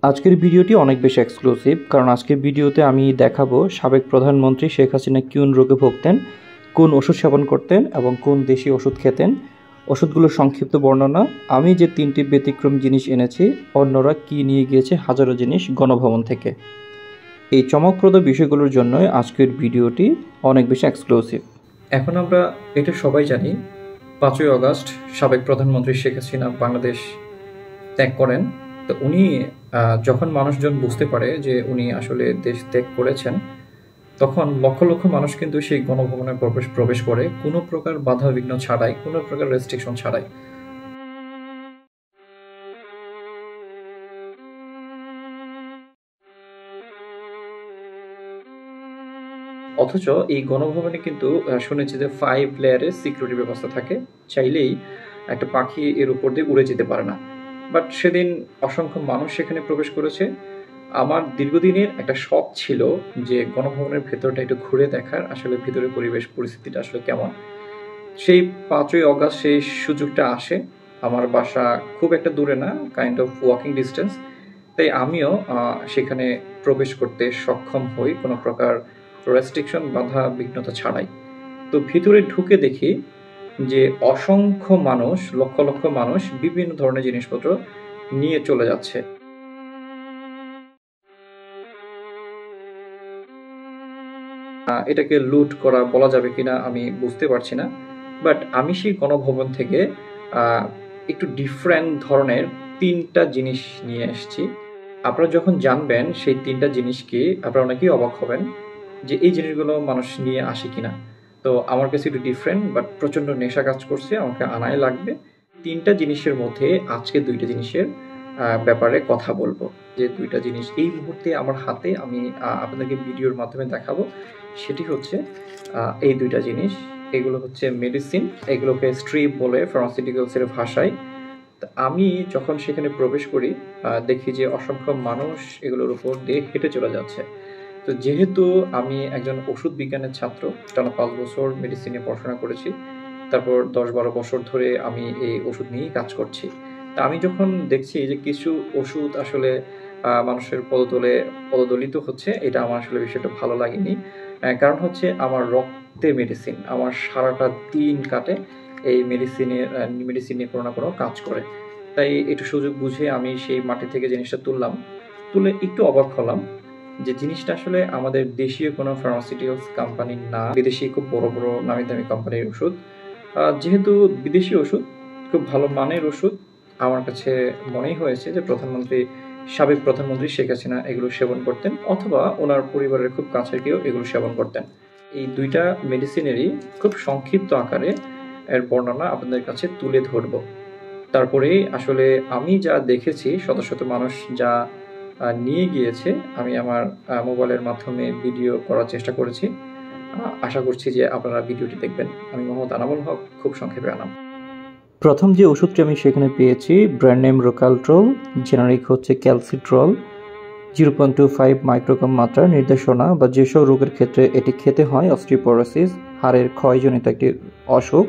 আজকের ভিডিওটি অনেক বেশি এক্সক্লুসিভ, কারণ আজকের ভিডিওতে আমি দেখাবো সাবেক প্রধানমন্ত্রী শেখ হাসিনা কোন রোগে ভুগতেন, কোন ওষুধ সেবন করতেন এবং কোন দেশি ওষুধ খেতেন, ওষুধগুলোর সংক্ষিপ্ত বর্ণনা, আমি যে 3টি ব্যতিক্রম জিনিস এনেছি, অন্যরা কি নিয়ে গিয়েছে হাজারো জিনিস গণভবন থেকে। এই চমকপ্রদ বিষয়গুলোর জন্যই আজকের ভিডিওটি অনেক বেশি এক্সক্লুসিভ। এখন আমরা এটা সবাই জানি, 5ই আগস্ট সাবেক প্রধানমন্ত্রী শেখ হাসিনা বাংলাদেশ ত্যাগ করেন। তো উনি যখন মানুষজন বুঝতে পারে যে উনি আসলে দেশ ত্যাগ করেছেন, তখন লক্ষ লক্ষ মানুষ কিন্তু সেই গণভবনে প্রবেশ করে কোনো প্রকার বাধা বিঘ্ন ছাড়াই, কোনো প্রকার রেস্ট্রিকশন ছাড়াই। অথচ এই গণভবনে কিন্তু শুনেছি যে 5 লেয়ারের সিকিউরিটি ব্যবস্থা থাকে, চাইলেই একটা পাখি এর উপর দিয়ে উড়ে যেতে পারে না। বাট সেদিন অসংখ্য মানুষ সেখানে প্রবেশ করেছে। আমার দীর্ঘদিনের একটা শখ ছিল যে গণভবনের ভেতরটা একটু ঘুরে দেখার, আসলে ভেতরের পরিবেশ পরিস্থিতিটা আসলে কেমন। সেই 5ই আগস্ট সেই সুযোগটা আসে। আমার বাসা খুব একটা দূরে না, কাইন্ড অফ ওয়াকিং ডিস্টেন্স। তাই আমিও সেখানে প্রবেশ করতে সক্ষম হই কোনো প্রকার রেস্ট্রিকশন, বাধা বিঘ্নতা ছাড়াই। তো ভিতরে ঢুকে দেখি যে অসংখ্য মানুষ, লক্ষ লক্ষ মানুষ বিভিন্ন ধরনের জিনিসপত্র নিয়ে চলে যাচ্ছে। এটাকে লুট করা বলা যাবে কিনা আমি বুঝতে পারছি না, বাট আমি সেই গণভবন থেকে একটু ডিফারেন্ট ধরনের 3টা জিনিস নিয়ে এসেছি। আপনারা যখন জানবেন সেই 3টা জিনিস কি, আপনারা অনেকেই অবাক হবেন যে এই জিনিসগুলো মানুষ নিয়ে আসে কিনা। তো আমার কাছে একটু ডিফারেন্ট, বাট প্রচণ্ড নেশা কাজ করছে, আমাকে আনাই লাগবে। 3টা জিনিসের মধ্যে আজকে 2টা জিনিসের ব্যাপারে কথা বলবো। যে 2টা জিনিস এই মুহূর্তে আমার হাতে, আমি আপনাদেরকে ভিডিওর মাধ্যমে দেখাবো। সেটি হচ্ছে এই 2টা জিনিস। এগুলো হচ্ছে মেডিসিন, এগুলোকে স্ট্রিপ বলে ফার্মাসিউটিক্যালসের ভাষায়। আমি যখন সেখানে প্রবেশ করি দেখি যে অসংখ্য মানুষ এগুলোর উপর দিয়ে হেঁটে চলে যাচ্ছে। তো যেহেতু আমি একজন ওষুধ বিজ্ঞানের ছাত্র, টানা 5 বছর মেডিসিনে পড়াশোনা করেছি, তারপর 10-12 বছর ধরে আমি এই ওষুধ নিয়েই কাজ করছি। তা আমি যখন দেখছি যে কিছু ওষুধ আসলে মানুষের পদদলিত হচ্ছে, এটা আমার আসলে বিষয়টা ভালো লাগেনি। কারণ হচ্ছে আমার রক্তে মেডিসিন, আমার সারাটা দিন কাটে এই মেডিসিন নিয়ে কোনো না কোনো কাজ করে। তাই একটু সুযোগ বুঝে আমি সেই মাটি থেকে জিনিসটা তুলে একটু অবাক হলাম যে জিনিসটা আসলে আমাদের দেশীয় কোনো ফার্মাসিউটিক্যালস কোম্পানি না, বিদেশি খুব বড় বড় নামি দামি কোম্পানির ওষুধ। যেহেতু বিদেশি ওষুধ, খুব ভালো মানের ওষুধ, আমার কাছে মনেই হয়েছে যে সাবেক প্রধানমন্ত্রী শেখ হাসিনা এগুলো সেবন করতেন, অথবা ওনার পরিবারের খুব কাছের কেউ এগুলো সেবন করতেন। এই 2টা মেডিসিনেরই খুব সংক্ষিপ্ত আকারে এর বর্ণনা আপনাদের কাছে তুলে ধরব। তারপরে আসলে আমি যা দেখেছি, শত শত মানুষ যা নিয়ে গিয়েছে, আমি আমার মোবাইলের মাধ্যমে ভিডিও করার চেষ্টা করেছি। আশা করছি যে আপনারা ভিডিওটি দেখবেন। আমি মোহাম্মদ আনামুল হক, খুব সংক্ষেপে আনাম। প্রথম যে ওষুধটি আমি সেখানে পেয়েছি, ব্র্যান্ড নেম রোকালট্রল, জেনারিক হচ্ছে ক্যালসিট্রল, 0.25 মাইক্রোগ্রাম মাত্রার। নির্দেশনা বা যেসব রোগের ক্ষেত্রে এটি খেতে হয়: অস্টিওপোরোসিস, হাড়ের ক্ষয়জনিত একটি অসুখ;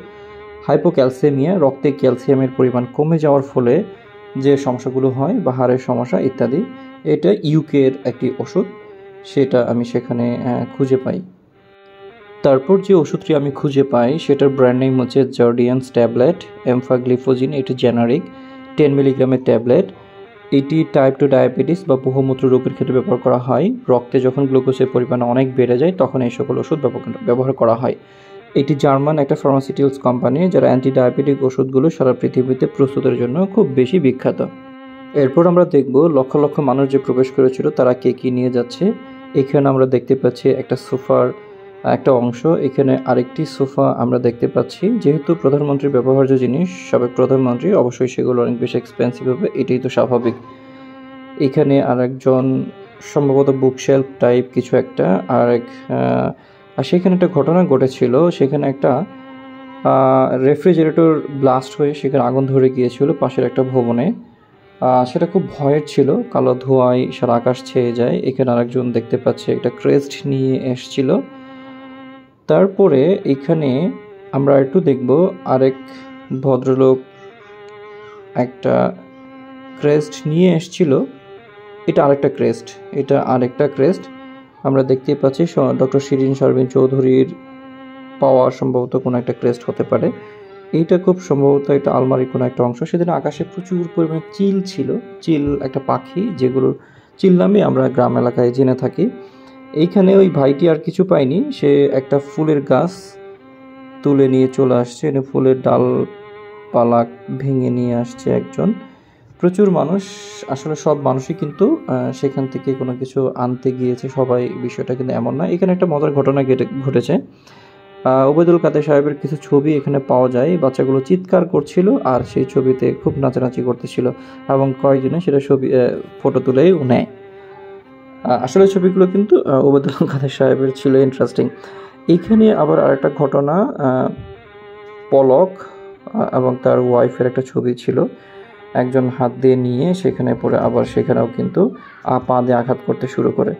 হাইপোক্যালসেমিয়া, রক্তে ক্যালসিয়ামের পরিমাণ কমে যাওয়ার ফলে যে সমস্যাগুলো হয় বা হাড়ের সমস্যা ইত্যাদি। এটা ইউকের একটি ওষুধ, সেটা আমি সেখানে খুঁজে পাই। তারপর যে ওষুধটি আমি খুঁজে পাই সেটার ব্র্যান্ড নেম হচ্ছে জার্ডিয়ান্স ট্যাবলেট, এমফাগ্লিফোজিন, এটি জেনারিক 10 মিলিগ্রামের ট্যাবলেট। এটি টাইপ 2 ডায়াবেটিস বা বহুমূত্র রোগের ক্ষেত্রে ব্যবহার করা হয়। রক্তে যখন গ্লুকোজের পরিমাণ অনেক বেড়ে যায়, তখন এই সকল ওষুধ ব্যবহার করা হয়। এটি জার্মান একটা ফার্মাসিউটিক্যালস কোম্পানি, যারা অ্যান্টি ডায়াবেটিক ওষুধগুলো সারা পৃথিবীতে প্রস্তুতের জন্য খুব বেশি বিখ্যাত। এরপর আমরা দেখব লক্ষ লক্ষ মানুষ যে প্রবেশ করেছিল তারা কে কী নিয়ে যাচ্ছে। এখানে আমরা দেখতে পাচ্ছি একটা সোফার একটা অংশ, এখানে আরেকটি সোফা আমরা দেখতে পাচ্ছি। যেহেতু প্রধানমন্ত্রীর ব্যবহার্য জিনিস, সাবেক প্রধানমন্ত্রী, অবশ্যই সেগুলো অনেক বেশি এক্সপেন্সিভ হবে, এটাই তো স্বাভাবিক। এখানে আরেকজন সম্ভবত বুকশেলফ টাইপ কিছু একটা, আর সেখানে একটা ঘটনা ঘটেছিল, সেখানে একটা রেফ্রিজারেটর ব্লাস্ট হয়ে সেখানে আগুন ধরে গিয়েছিল পাশের একটা ভবনে। সেটা খুব ভয়ের ছিল, কালো ধোঁয়ায় সারা আকাশ ছেয়ে যায়। এখানে আরেকজন দেখতে পাচ্ছি একটা ক্রেস্ট নিয়ে এসছিল। তারপরে এখানে আমরা একটু দেখব আরেক ভদ্রলোক একটা ক্রেস্ট নিয়ে এসছিল, এটা আরেকটা ক্রেস্ট আমরা দেখতেই পাচ্ছি। ডক্টর শিরিন শারমিন চৌধুরীর পাওয়া সম্ভবত কোনো একটা ক্রেস্ট হতে পারে। এইটা খুব সম্ভবত এটা আলমারির কোনো একটা অংশ। সেদিন আকাশে প্রচুর পরিমাণে চিল ছিল। চিল একটা পাখি, যেগুলো চিল নামে আমরা গ্রাম এলাকায় জেনে থাকি। এইখানে ওই ভাইটি আর কিছু পায়নি, সে একটা ফুলের গাছ তুলে নিয়ে চলে আসছে, ফুলের ডালপালা ভেঙে নিয়ে আসছে একজন। প্রচুর মানুষ, আসলে সব মানুষই কিন্তু সেখান থেকে কোনো কিছু আনতে গিয়েছে, সবাই বিষয়টা কিন্তু এমন না। এখানে একটা মজার ঘটনা ঘটেছে। ওবায়দুল কাদের সাহেবের কিছু ছবি এখানে পাওয়া যায়। বাচ্চাগুলো চিৎকার করছিল আর সেই ছবিতে খুব নাচানাচি করতেছিল এবং কয়েকজনে সেটা ফটো তুলেও নেয়। আসলে ছবিগুলো কিন্তু ওবায়দুল কাদের সাহেবের ছিল। ইন্টারেস্টিং। এখানে আবার আরেকটা ঘটনা, পলক এবং তার ওয়াইফের একটা ছবি ছিল। একজন হাত দিয়ে নিয়ে সেখানে পরে আবার সেখানেও কিন্তু পা দিয়ে আঘাত করতে শুরু করে।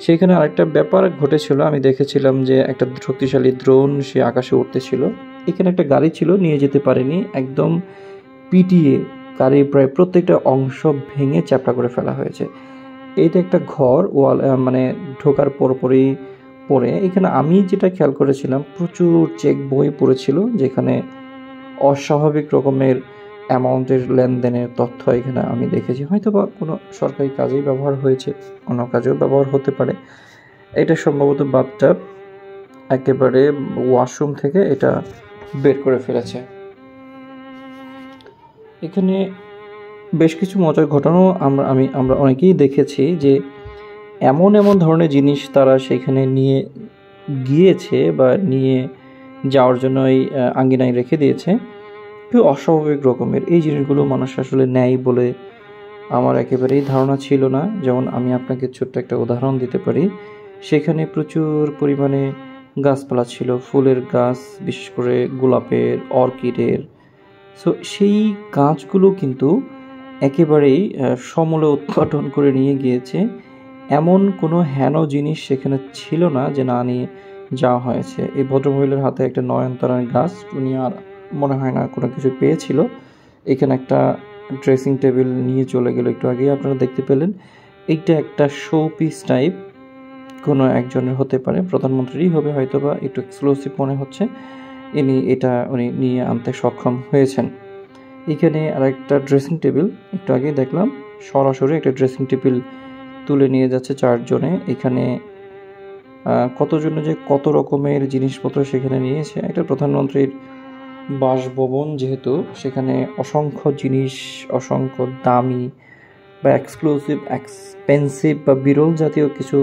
সেখানে আরেকটা ব্যাপার ঘটেছিল, আমি দেখেছিলাম যে একটা শক্তিশালী ড্রোন সে আকাশে উঠতেছিল। এখানে একটা গাড়ি ছিল, নিয়ে যেতে পারেনি, একদম পিটিয়ে গাড়ির প্রায় প্রত্যেকটা অংশ ভেঙে চ্যাপ্টা করে ফেলা হয়েছে। এইটা একটা ঘর, ওয়াল মানে ঢোকার পরপরই পড়ে। এখানে আমি যেটা খেয়াল করেছিলাম, প্রচুর চেক বই পড়েছিল, যেখানে অস্বাভাবিক রকমের অ্যামাউন্টের লেনদেনের তথ্য এখানে আমি দেখেছি। হয়তো বা কোনো সরকারি কাজেই ব্যবহার হয়েছে, অন্য কাজেও ব্যবহার হতে পারে। এটা সম্ভবত বাথটাব, একেবারে ওয়াশরুম থেকে এটা বের করে ফেলেছে। এখানে বেশ কিছু মজার ঘটনাও আমরা অনেকেই দেখেছি যে এমন ধরনের জিনিস তারা সেখানে নিয়ে গিয়েছে বা নিয়ে যাওয়ার জন্য এই আঙ্গিনায় রেখে দিয়েছে। খুব অস্বাভাবিক রকমের এই জিনিসগুলো মানুষ আসলে নেয় বলে আমার একেবারেই ধারণা ছিল না। যেমন আমি আপনাকে ছোট্ট একটা উদাহরণ দিতে পারি। সেখানে প্রচুর পরিমাণে গাছপালা ছিল, ফুলের গাছ, বিশেষ করে গোলাপের, অর্কিডের। সো সেই গাছগুলো কিন্তু একেবারেই সমূলে উৎপাটন করে নিয়ে গিয়েছে। এমন কোনো হেন জিনিস সেখানে ছিল না যে না নিয়ে যাওয়া হয়েছে। এই ভদ্রমহিলার হাতে একটা নয়নতারার গাছ, উনি আর মনে হয় না কোনো কিছু পেয়েছিল। এখানে একটা ড্রেসিং টেবিল নিয়ে চলে গেল, একটু আগেই আপনারা দেখতে পেলেন। এইটা একটা শো পিস টাইপ কোনো একজনের হতে পারে, প্রধানমন্ত্রীরই হবে হয়তো, বা একটু এক্সক্লুসিভ মনে হচ্ছে। উনি নিয়ে আনতে সক্ষম হয়েছেন। এখানে আর একটা ড্রেসিং টেবিল, একটু আগেই দেখলাম সরাসরি একটা ড্রেসিং টেবিল তুলে নিয়ে যাচ্ছে চারজনে। এখানে কতজনে যে কত রকমের জিনিসপত্র সেখানে নিয়েছে। একটা প্রধানমন্ত্রীর বাসভবন যেহেতু, সেখানে অসংখ্য জিনিস, অসংখ্য দামি বা এক্সক্লুসিভ, এক্সপেন্সিভ বা বিরল জাতীয় কিছু,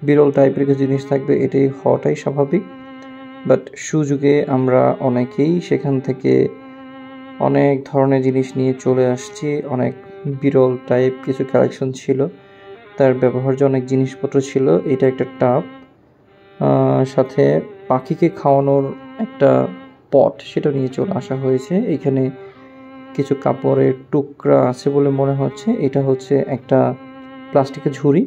বিরল টাইপের কিছু জিনিস থাকবে, এটাই হওয়াটাই স্বাভাবিক। বাট সুযোগে আমরা অনেকেই সেখান থেকে অনেক ধরনের জিনিস নিয়ে চলে আসছি। অনেক বিরল টাইপ কিছু কালেকশন ছিল, তার ব্যবহার্য অনেক জিনিসপত্র ছিল। এটা একটা টাব, সাথে পাখিকে খাওয়ানোর একটা পট, সেটা নিয়ে চলে আসা হয়েছে। এখানে কিছু কাপড়ের টুকরা আছে বলে মনে হচ্ছে। এটা হচ্ছে একটা প্লাস্টিকের ঝুড়ি।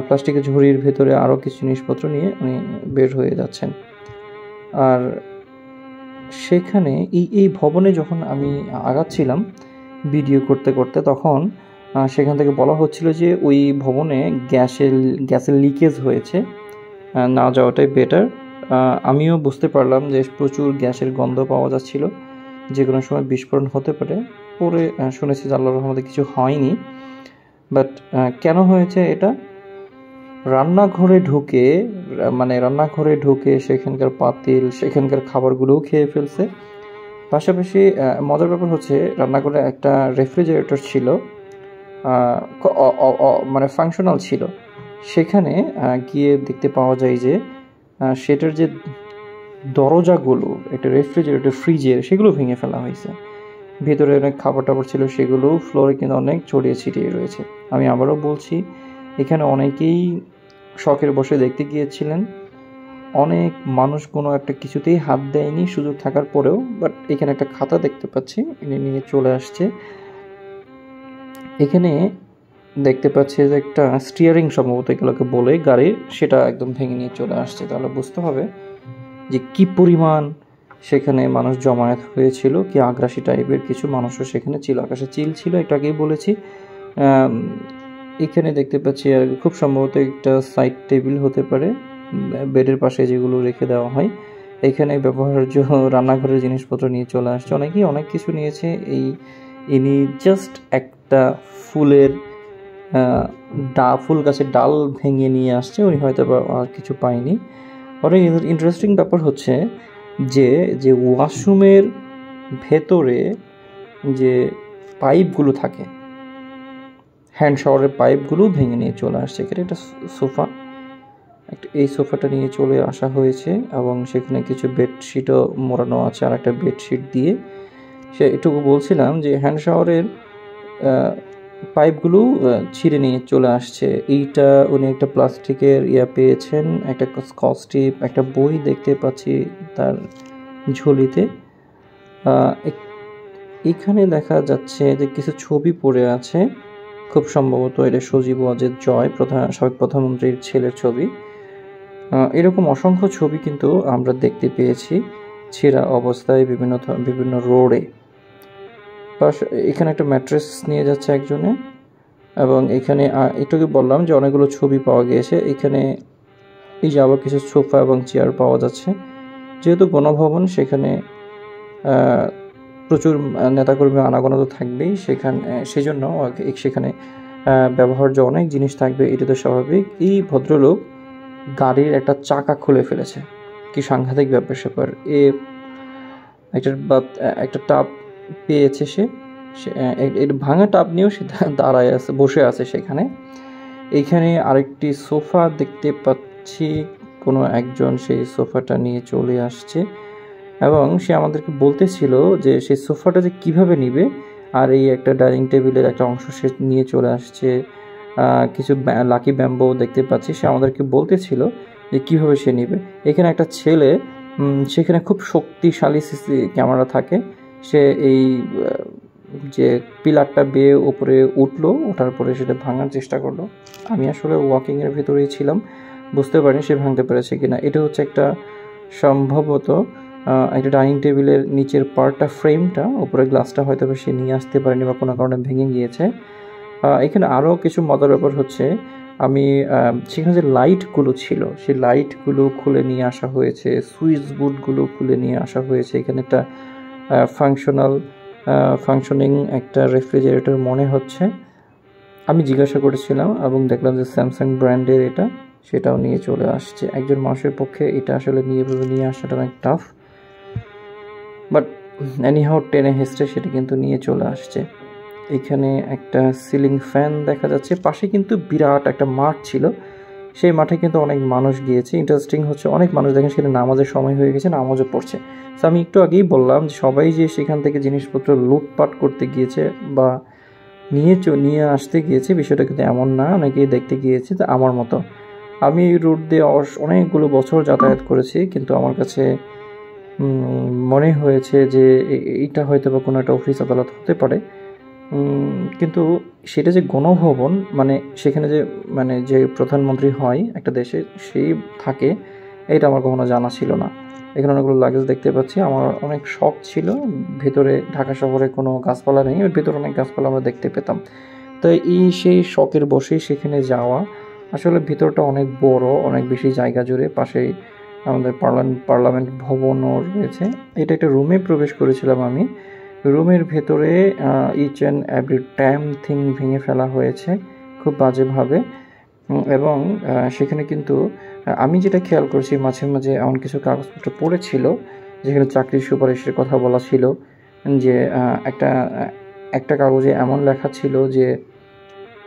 প্লাস্টিকের ঝুড়ির ভেতরে আরও কিছু জিনিসপত্র নিয়ে উনি বের হয়ে যাচ্ছেন। আর সেখানে এই ভবনে যখন আমি আগাচ্ছিলাম ভিডিও করতে করতে, তখন সেখান থেকে বলা হচ্ছিল যে ওই ভবনে গ্যাসের লিকেজ হয়েছে, না যাওয়াটাই বেটার। আমিও বুঝতে পারলাম যে প্রচুর গ্যাসের গন্ধ পাওয়া যাচ্ছিল, যে কোনো সময় বিস্ফোরণ হতে পারে। পরে শুনেছি যে আল্লাহর রহমতে কিছু হয়নি। বাট কেন হয়েছে এটা? রান্নাঘরে ঢুকে সেখানকার পাতিল, সেখানকার খাবারগুলোও খেয়ে ফেলছে। পাশাপাশি মজার ব্যাপার হচ্ছে, রান্নাঘরে একটা রেফ্রিজারেটর ছিল, মানে ফাংশনাল ছিল। সেখানে গিয়ে দেখতে পাওয়া যায় যে সেটার যে দরজাগুলো, একটা রেফ্রিজারেটর, ফ্রিজের, সেগুলো ভেঙে ফেলা হয়েছে। ভেতরে অনেক খাবার টাবার ছিল, সেগুলো ফ্লোরে কিন্তু অনেক ছড়িয়ে ছিটিয়ে রয়েছে। আমি আবারও বলছি, এখানে অনেকেই শখের বসে দেখতে গিয়েছিলেন। অনেক মানুষ কোনো একটা কিছুতেই হাত দেয়নি সুযোগ থাকার পরেও। বাট এখানে একটা খাতা দেখতে পাচ্ছি, ইনি নিয়ে চলে আসছে। এখানে দেখতে পাচ্ছি যে একটা স্টিয়ারিং সম্ভবত এগুলোকে বলে গাড়ির, সেটা একদম ভেঙে নিয়ে চলে আসছে। তাহলে বুঝতে হবে যে কি পরিমাণ সেখানে মানুষ জমায়েত হয়েছিল, কি আগ্রাসী টাইপের কিছু মানুষও সেখানে ছিল। আকাশে চিল ছিল, একটু আগেই বলেছি। এখানে দেখতে পাচ্ছি আর খুব সম্ভবত একটা সাইড টেবিল হতে পারে, বেডের পাশে যেগুলো রেখে দেওয়া হয়। এখানে ব্যবহার্য রান্নাঘরের জিনিসপত্র নিয়ে চলে আসছে, অনেকেই অনেক কিছু নিয়েছে। ইনি জাস্ট একটা ফুলের ফুল গাছের ডাল ভেঙে নিয়ে আসছে, উনি হয়তো আর কিছু পায়নি। অনেক ইন্টারেস্টিং ব্যাপার হচ্ছে যে ওয়াশরুমের ভেতরে যে পাইপগুলো থাকে, হ্যান্ড শাওয়ারের পাইপগুলো ভেঙে নিয়ে চলে আসছে। এখানে একটা সোফা, এই সোফাটা নিয়ে চলে আসা হয়েছে এবং সেখানে কিছু বেডশিটও মোড়ানো আছে আর একটা বেডশিট দিয়ে। সে এটুকু বলছিলাম যে হ্যান্ড শাওয়ারের পাইপগুলো ছিঁড়ে নিয়ে চলে আসছে। এইটা উনি একটা প্লাস্টিকের পেয়েছেন, একটা স্কচ টেপ, একটা বই দেখতে পাচ্ছি তার ঝুলিতে। এখানে দেখা যাচ্ছে যে কিছু ছবি পড়ে আছে, খুব সম্ভবত এটা সজীব ওয়াজেদ জয়, সাবেক প্রধানমন্ত্রীর ছেলের ছবি। এরকম অসংখ্য ছবি কিন্তু আমরা দেখতে পেয়েছি ছেঁড়া অবস্থায় বিভিন্ন রোডে। এখানে একটা ম্যাট্রেস নিয়ে যাচ্ছে একজনে, এবং এখানে একটুকে বললাম যে অনেকগুলো ছবি পাওয়া গিয়েছে। এখানে এই যে আবার কিছু সোফা এবং চেয়ার পাওয়া যাচ্ছে। যেহেতু গণভবন, সেখানে প্রচুর নেতাকর্মী আনাগোনা তো থাকবেই, সেজন্য সেখানে ব্যবহার্য অনেক জিনিস থাকবে, এটা তো স্বাভাবিক। এই ভদ্রলোক গাড়ির একটা চাকা খুলে ফেলেছে, কি সাংঘাতিক ব্যাপার স্যাপার। একটা টাব পেয়েছে সে ভাঙা টাব নিয়েও সে দাঁড়ায় আছে, বসে আছে সেখানে। এইখানে আরেকটি সোফা দেখতে পাচ্ছি, কোনো একজন সেই সোফাটা নিয়ে চলে আসছে এবং সে আমাদেরকে বলতেছিল যে সেই সোফাটা যে কীভাবে নিবে। আর এই একটা ডাইনিং টেবিলের একটা অংশ সে নিয়ে চলে আসছে। কিছু লাকি ব্যাম্বো দেখতে পাচ্ছি, সে আমাদেরকে বলতেছিল যে কীভাবে সে নিবে। এখানে একটা ছেলে, সেখানে খুব শক্তিশালী সিসি ক্যামেরা থাকে, সে এই যে পিলারটা বেয়ে উপরে উঠলো, ওঠার পরে সেটা ভাঙার চেষ্টা করলো। আমি আসলে ওয়াকিংয়ের ভিতরেই ছিলাম, বুঝতে পারিনি সে ভাঙতে পেরেছে কিনা। এটা হচ্ছে একটা সম্ভবত একটা ডাইনিং টেবিলের নিচের পার্টটা, ফ্রেমটা, উপরে গ্লাসটা হয়তো সে নিয়ে আসতে পারেনি বা কোনো কারণে ভেঙে গিয়েছে। এখানে আরও কিছু মজার ব্যাপার হচ্ছে, আমি সেখানে যে লাইটগুলো ছিল সেই লাইটগুলো খুলে নিয়ে আসা হয়েছে, সুইচ বোর্ডগুলো খুলে নিয়ে আসা হয়েছে। এখানে একটা ফাংশনিং একটা রেফ্রিজারেটর মনে হচ্ছে। আমি জিজ্ঞাসা করেছিলাম এবং দেখলাম যে স্যামসাং ব্র্যান্ডের এটা, সেটাও নিয়ে চলে আসছে। একজন মানুষের পক্ষে এটা আসলে নিয়ে আসাটা অনেক টাফ, বাট এনিহাও টেনে হেসড়ে সেটা কিন্তু নিয়ে চলে আসছে। এখানে একটা সিলিং ফ্যান দেখা যাচ্ছে। পাশে কিন্তু বিরাট একটা মাঠ ছিল, সেই মাঠে কিন্তু অনেক মানুষ গিয়েছে। ইন্টারেস্টিং হচ্ছে, অনেক মানুষ দেখেন সেখানে নামাজের সময় হয়ে গেছে, নামাজও পড়ছে। তো আমি একটু আগেই বললাম যে সবাই যে সেখান থেকে জিনিসপত্র লুটপাট করতে গিয়েছে বা নিয়ে আসতে গিয়েছে, বিষয়টা কিন্তু এমন না। অনেকেই দেখতে গিয়েছে। তো আমার মতো, আমি রুট দিয়ে অনেকগুলো বছর যাতায়াত করেছি, কিন্তু আমার কাছে মনে হয়েছে যে এইটা হয়তো বা কোনো একটা অফিস আদালত হতে পারে, কিন্তু সেটা যে গণভবন, মানে সেখানে যে প্রধানমন্ত্রী হয় একটা দেশে, সেই থাকে, এটা আমার কখনো জানা ছিল না। এখানে অনেকগুলো লাগেজ দেখতে পাচ্ছি। আমার অনেক শখ ছিল, ভেতরে ঢাকা শহরে কোনো গাছপালা নেই, ওর ভেতরে অনেক গাছপালা আমরা দেখতে পেতাম। তো সেই শখের বসেই সেখানে যাওয়া। আসলে ভিতরটা অনেক বড়, অনেক বেশি জায়গা জুড়ে। পাশেই আমাদের পার্লামেন্ট ভবনও রয়েছে। এটা একটা রুমে প্রবেশ করেছিলাম আমি। রুমের ভেতরে ইচ অ্যান্ড এভরি থিং ভেঙে ফেলা হয়েছে খুব বাজেভাবে। এবং সেখানে কিন্তু আমি যেটা খেয়াল করছি, মাঝে মাঝে এমন কিছু কাগজপত্র পড়েছিল যেখানে চাকরির সুপারিশের কথা বলা ছিল, যে একটা কাগজে এমন লেখা ছিল যে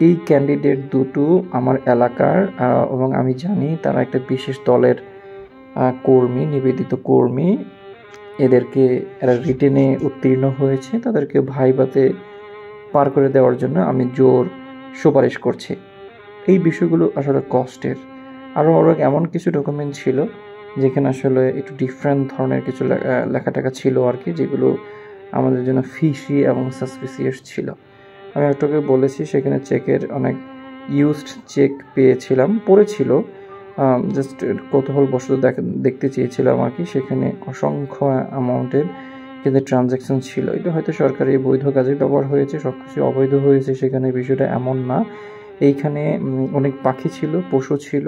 এই ক্যান্ডিডেট দুটো আমার এলাকার, এবং আমি জানি তারা একটা বিশেষ দলের কর্মী, নিবেদিত কর্মী। এরা রিটেনে উত্তীর্ণ হয়েছে, তাদেরকে ভাইভাতে পার করে দেওয়ার জন্য আমি জোর সুপারিশ করছি। এই বিষয়গুলো আসলে কষ্টের। আরও এমন কিছু ডকুমেন্ট ছিল যেখানে আসলে একটু ডিফারেন্ট ধরনের কিছু লেখাটাকা ছিল আর কি, যেগুলো আমাদের জন্য ফিশি এবং সাসপিসিয়াস ছিল। আমি একটুকে বলেছি সেখানে চেকের অনেক ইউজড চেক পড়েছিল, জাস্ট কৌতূহলবশত দেখতে চেয়েছিলাম আর কি। সেখানে অসংখ্য অ্যামাউন্টের কিন্তু ট্রানজ্যাকশন ছিল। এটা হয়তো সরকারি বৈধ কাজে ব্যবহার হয়েছে, সব কিছু অবৈধ হয়েছে সেখানে, বিষয়টা এমন না। এইখানে অনেক পাখি ছিল, পশু ছিল,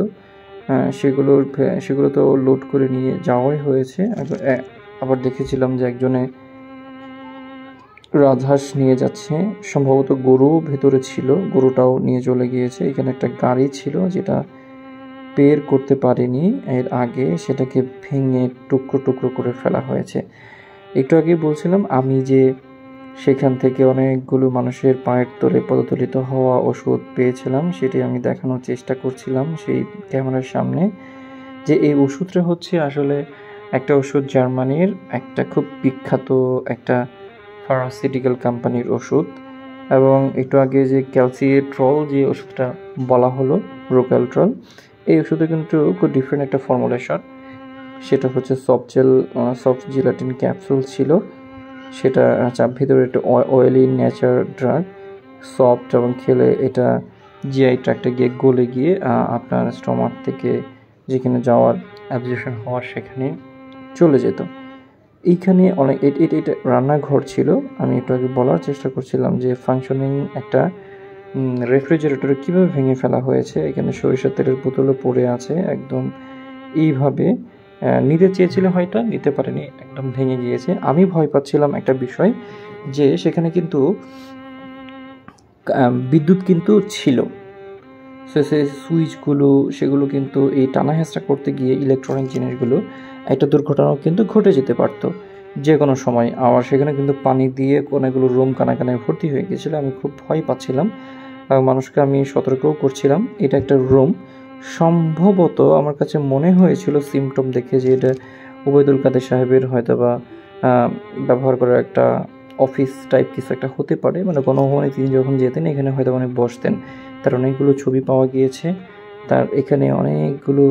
সেগুলো তো লোড করে নিয়ে যাওয়াই হয়েছে। আবার দেখেছিলাম যে একজনে রাজহাঁস নিয়ে যাচ্ছে, সম্ভবত গরু ভেতরে ছিল, গরুটাও নিয়ে চলে গিয়েছে। এখানে একটা গাড়ি ছিল যেটা বের করতে পারেনি এর আগে, সেটাকে ভেঙে টুকরো টুকরো করে ফেলা হয়েছে। একটু আগে বলছিলাম আমি যে সেখান থেকে অনেকগুলো মানুষের পায়ের তলে পদতলিত হওয়া ওষুধ পেয়েছিলাম, সেটি আমি দেখানোর চেষ্টা করছিলাম সেই ক্যামেরার সামনে, যে এই ওষুধটা হচ্ছে আসলে একটা ওষুধ জার্মানির একটা খুব বিখ্যাত একটা ফার্মাসিউটিক্যাল কোম্পানির ওষুধ। এবং একটু আগে যে ক্যালসিট্রল যে ওষুধটা বলা হলো, রোক্যালট্রল, এই ওষুধে কিন্তু খুব ডিফারেন্ট একটা ফর্মুলেশন। সেটা হচ্ছে সফট জিলাটিন ক্যাপসুল ছিল, সেটা ভিতরে একটা অয়েলি নেচার ড্রাগ, সফট, এবং খেলে এটা জিআই ট্র্যাক্টে গিয়ে গলে গিয়ে আপনার স্টমাক থেকে যেখানে যাওয়ার অ্যাবজর্পশন হওয়ার সেখানে চলে যেত। এইখানে অনেক এটা রান্নাঘর ছিল। আমি একটু আগে বলার চেষ্টা করছিলাম যে ফাংশনিং একটা রেফ্রিজারেটরে কীভাবে ভেঙে ফেলা হয়েছে। এখানে সরিষার তেলের বোতলও পড়ে আছে একদম এইভাবে। নিতে চেয়েছিল, হয়তো নিতে পারেনি, একদম ভেঙে গিয়েছে। আমি ভয় পাচ্ছিলাম একটা বিষয়, যে সেখানে কিন্তু বিদ্যুৎ কিন্তু ছিল, সে সুইচগুলো সেগুলো কিন্তু এই টানা হেঁচড়া করতে গিয়ে ইলেকট্রনিক জিনিসগুলো একটা দুর্ঘটনাও কিন্তু ঘটে যেতে পারতো যে কোনো সময়। আবার সেখানে কিন্তু পানি দিয়ে অনেকগুলো রুম কানায় ভর্তি হয়ে গিয়েছিলো। আমি খুব ভয় পাচ্ছিলাম, মানুষকে আমি সতর্কও করছিলাম। এটা একটা রুম, সম্ভবত আমার কাছে মনে হয়েছিল সিমটম দেখে যে এটা ওবায়দুল কাদের সাহেবের হয়তো বা ব্যবহার করার একটা অফিস টাইপ কিছু একটা হতে পারে। মানে গণভবনে তিনি যখন যেতেন এখানে হয়তো অনেক বসতেন, তার অনেকগুলো ছবি পাওয়া গিয়েছে। তার এখানে অনেকগুলো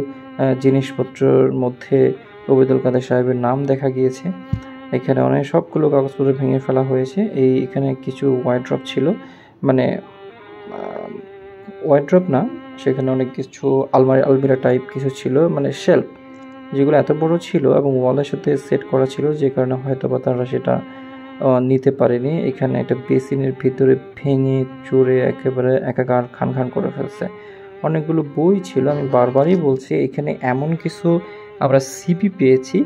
জিনিসপত্রের মধ্যে ওবায়দুল কাদের সাহেবের নাম দেখা গিয়েছে। এখানে সবগুলো কাগজপত্র ভেঙে ফেলা হয়েছে। এখানে কিছু ওয়ার্ড্রপ ছিল, মানে ওয়ার্ড্রপ না, সেখানে অনেক কিছু আলমিরা টাইপ কিছু ছিল, মানে শেলফ, যেগুলো এত বড় ছিল এবং ওয়ালের সাথে সেট করা ছিল, যে কারণে হয়তো বা তারা সেটা নিতে পারেনি। এখানে একটা বেসিনের ভিতরে ভেঙে চুরে একেবারে একাকার খান করে ফেলছে। অনেকগুলো বই ছিল, আমি বারবারই বলছি এখানে এমন কিছু আমরা সিপি পেয়েছি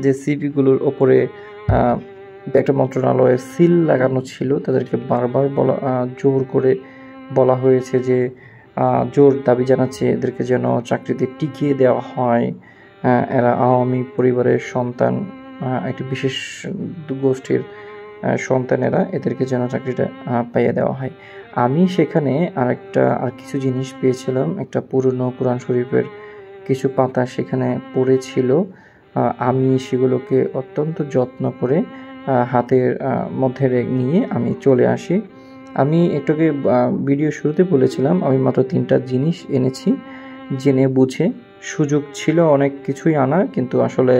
যে সিপিগুলোর ওপরে একটা মন্ত্রণালয়ের সিল লাগানো ছিল। তাদেরকে বারবার জোর করে বলা হয়েছে যে জোর দাবি জানাচ্ছে এদেরকে যেন চাকরিতে টিকিয়ে দেওয়া হয়। এরা আওয়ামী পরিবারের সন্তান, একটি বিশেষ গোষ্ঠীর সন্তানেরা, এদেরকে যেন চাকরিটা পাইয়ে দেওয়া হয়। আমি সেখানে আর কিছু জিনিস পেয়েছিলাম। একটা পুরনো কোরআন শরীফের কিছু পাতা সেখানে পড়েছিল। আমি সেগুলোকে অত্যন্ত যত্ন করে হাতের মধ্যে নিয়ে আমি চলে আসি। আমি একটুকে ভিডিও শুরুতে বলেছিলাম আমি মাত্র 3টা জিনিস এনেছি, জেনে বুঝে। সুযোগ ছিল অনেক কিছুই আনার, কিন্তু আসলে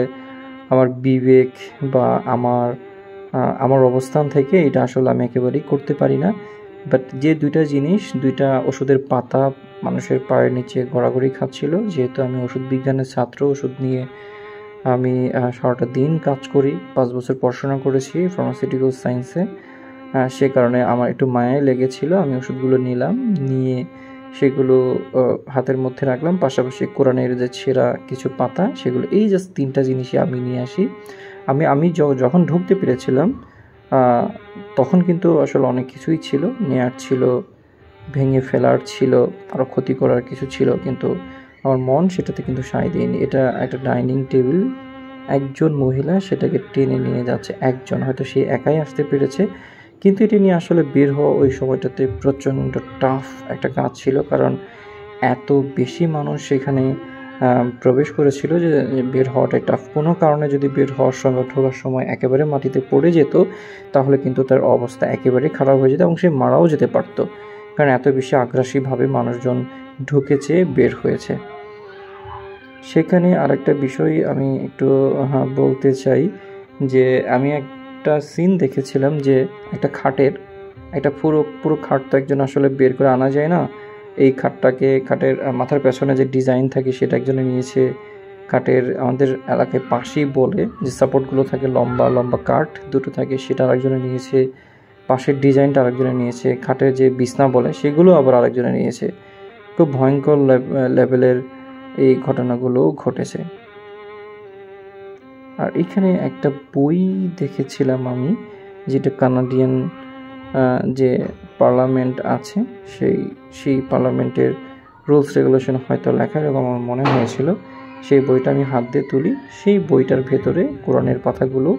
আমার বিবেক বা আমার অবস্থান থেকে এটা আসলে আমি একেবারেই করতে পারি না। বাট যে 2টা জিনিস, 2টা ওষুধের পাতা মানুষের পায়ের নিচে গড়াগড়ি খাচ্ছিল, যেহেতু আমি ওষুধ বিজ্ঞানের ছাত্র, ওষুধ নিয়ে আমি সারাটা দিন কাজ করি, 5 বছর পড়াশোনা করেছি ফার্মাসিউটিক্যাল সায়েন্সে, সে কারণে আমার একটু মায়াই লেগেছিল। আমি ওষুধগুলো নিলাম, নিয়ে সেগুলো হাতের মধ্যে রাখলাম, পাশাপাশি কোরআনের যে ছেঁড়া কিছু পাতা সেগুলো, এই জাস্ট 3টা জিনিসই আমি নিয়ে আসি। আমি যখন ঢুকতে পেরেছিলাম তখন কিন্তু আসলে অনেক কিছুই ছিল, নেয়ার ছিল, ভেঙে ফেলার ছিল, আরও ক্ষতি করার কিছু ছিল, কিন্তু আমার মন সেটাতে কিন্তু সায় দেয়নি। এটা একটা ডাইনিং টেবিল, একজন মহিলা সেটাকে টেনে নিয়ে যাচ্ছে, একজন, হয়তো সে একাই আসতে পেরেছে, কিন্তু এটি নিয়ে আসলে বের হওয়া ওই সময়টাতে প্রচণ্ড টাফ একটা কাজ ছিল, কারণ এত বেশি মানুষ সেখানে প্রবেশ করেছিল যে বের হওয়াটাই টাফ। কোনো কারণে যদি বের হওয়ার সময় ঢোকার সময় একেবারে মাটিতে পড়ে যেত, তাহলে কিন্তু তার অবস্থা একেবারে খারাপ হয়ে যেত এবং সে মারাও যেতে পারত, কারণ এত বেশি আগ্রাসীভাবে মানুষজন ঢুকেছে, বের হয়েছে। সেখানে আরেকটা বিষয় আমি একটু বলতে চাই, যে আমি একটা সিন দেখেছিলাম যে একটা একটা পুরো খাট তো একজন আসলে বের করে আনা যায় না। এই খাটের মাথার পেছনে যে ডিজাইন থাকে সেটা একজনে নিয়েছে। কাঠের আমাদের এলাকায় পাশি বলে, যে সাপোর্টগুলো থাকে লম্বা লম্বা কাঠ দুটো থাকে, সেটা আরেকজনে নিয়েছে। পাশের ডিজাইনটা আরেকজনে নিয়েছে, খাটের যে বিছনা বলে সেগুলো আবার আরেকজনে নিয়েছে। খুব ভয়ঙ্কর লেভেলের এই ঘটনাগুলো ঘটেছে। আর এখানে একটা বই দেখেছিলাম আমি, যেটা কানাডিয়ান যে পার্লামেন্ট আছে সেই পার্লামেন্টের রুলস রেগুলেশন হয়তো লেখা, এরকম আমার মনে হয়েছিল। সেই বইটা আমি হাত দিয়ে তুলি, সেই বইটার ভেতরে কোরআনের পাতাগুলো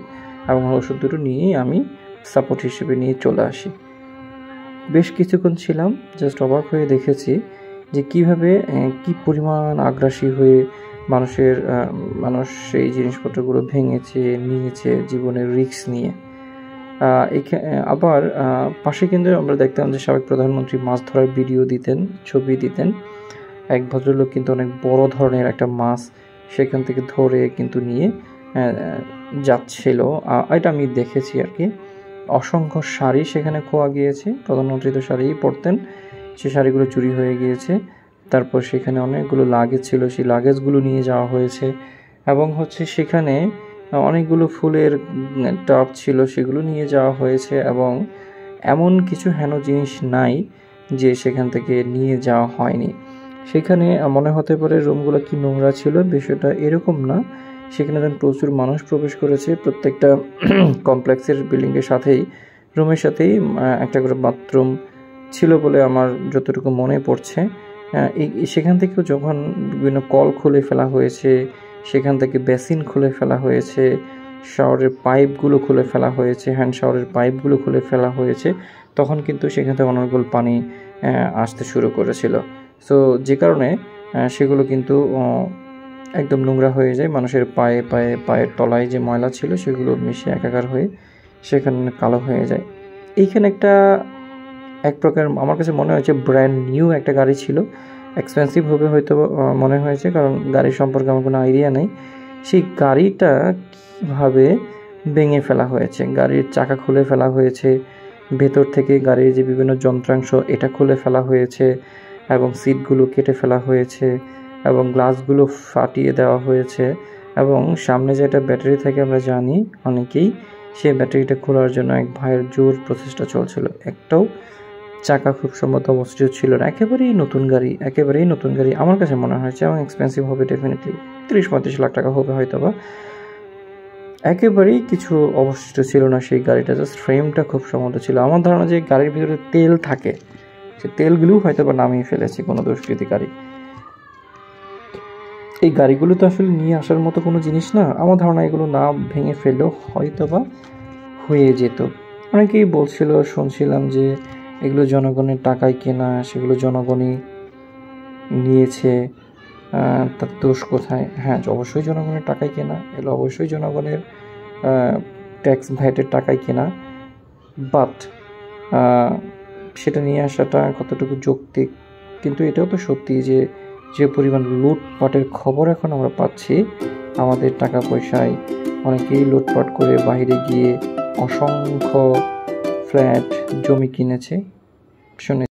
এবং ওষুধ দুটো নিয়েই আমি সাপোর্ট হিসেবে নিয়ে চলে আসি। বেশ কিছুক্ষণ ছিলাম, জাস্ট অবাক হয়ে দেখেছি যে কীভাবে কি পরিমাণ আগ্রাসী হয়ে মানুষ সেই জিনিসপত্রগুলো ভেঙেছে, নিয়েছে জীবনের রিস্ক নিয়ে। আবার পাশে কিন্তু আমরা দেখতাম যে সাবেক প্রধানমন্ত্রী মাছ ধরার ভিডিও দিতেন, ছবি দিতেন। এক ভদ্রলোক কিন্তু অনেক বড় ধরনের একটা মাছ সেখান থেকে ধরে কিন্তু নিয়ে যাচ্ছিল, এটা আমি দেখেছি আর কি। অসংখ্য শাড়ি সেখানে খোয়া গিয়েছে, প্রধানমন্ত্রী তো শাড়িই পরতেন, সে শাড়িগুলো চুরি হয়ে গিয়েছে। তারপর সেখানে অনেকগুলো লাগেজ ছিল, সেই লাগেজগুলো নিয়ে যাওয়া হয়েছে। এবং সেখানে অনেকগুলো ফুলের টব ছিল, সেগুলো নিয়ে যাওয়া হয়েছে। এবং এমন কিছু হেন জিনিস নাই যে সেখান থেকে নিয়ে যাওয়া হয়নি। সেখানে মনে হতে পারে রুমগুলো কি নোংরা ছিল, বিষয়টা এরকম না। সেখানে যখন প্রচুর মানুষ প্রবেশ করেছে, প্রত্যেকটা কমপ্লেক্সের বিল্ডিংয়ের সাথেই রুমের সাথেই একটা করে বাথরুম ছিল বলে আমার যতটুকু মনে পড়ছে। সেখান থেকেও যখন বিভিন্ন কল খুলে ফেলা হয়েছে, সেখান থেকে বেসিন খুলে ফেলা হয়েছে, শাওয়ারের পাইপগুলো খুলে ফেলা হয়েছে, হ্যান্ড শাওয়ারের পাইপগুলো খুলে ফেলা হয়েছে, তখন কিন্তু সেখান থেকে অনর্গল পানি আসতে শুরু করেছিল। সো যে কারণে সেগুলো কিন্তু একদম নোংরা হয়ে যায়, মানুষের পায়ের তলায় যে ময়লা ছিল সেগুলো মিশে একাকার হয়ে সেখানে কালো হয়ে যায়। এইখানে এক প্রকার আমার কাছে মনে হয়েছে ব্র্যান্ড নিউ একটা গাড়ি ছিল, এক্সপেন্সিভ হবে হয়তো মনে হয়েছে, কারণ গাড়ির সম্পর্কে আমার কোনো আইডিয়া নেই। সেই গাড়িটা কীভাবে ভেঙে ফেলা হয়েছে, গাড়ির চাকা খুলে ফেলা হয়েছে, ভেতর থেকে গাড়ির যে বিভিন্ন যন্ত্রাংশ এটা খুলে ফেলা হয়েছে, এবং সিটগুলো কেটে ফেলা হয়েছে, এবং গ্লাসগুলো ফাটিয়ে দেওয়া হয়েছে। এবং সামনে যেটা ব্যাটারি থাকে আমরা জানি অনেকেই, সেই ব্যাটারিটা খোলার জন্য এক ভাইয়ের জোর প্রচেষ্টা চলছিল। একটাও চাকা খুব সম্ভবত অবস্থিত ছিল না, একেবারেই নতুন গাড়ি আমার কাছে মনে হয়েছে। এবং এক্সপেন্সিভ হবে ডেফিনেটলি, 30-35 লাখ টাকা হবে হয়তো বা। একেবারেই কিছু অবশিষ্ট ছিল না সেই গাড়িটা, জাস্ট ফ্রেমটা খুব সম্ভবত ছিল। আমার ধারণা যে গাড়ির ভিতরে তেল থাকে, সে তেলগুলোও হয়তো বা নামিয়ে ফেলেছে কোনো দুষ্কৃতিকারী। এই গাড়িগুলো তো আসলে নিয়ে আসার মতো কোনো জিনিস না, আমার ধারণা এগুলো না ভেঙে ফেললেও হয়তো বা হয়ে যেত। অনেকেই শুনছিলাম যে এগুলো জনগণের টাকায় কেনা, সেগুলো জনগণই নিয়েছে, তার দোষ কোথায়? হ্যাঁ, অবশ্যই জনগণের টাকায় কেনা, এগুলো অবশ্যই জনগণের ট্যাক্স ভ্যাটের টাকায় কেনা, বাট সেটা নিয়ে আসাটা কতটুকু যৌক্তিক? কিন্তু এটাও তো সত্যি যে পরিমাণ লুটপাটের খবর এখন আমরা পাচ্ছি, আমাদের টাকা পয়সায় অনেকেই লুটপাট করে বাইরে গিয়ে অসংখ্য ফ্ল্যাট জমি কিনেছে শুনে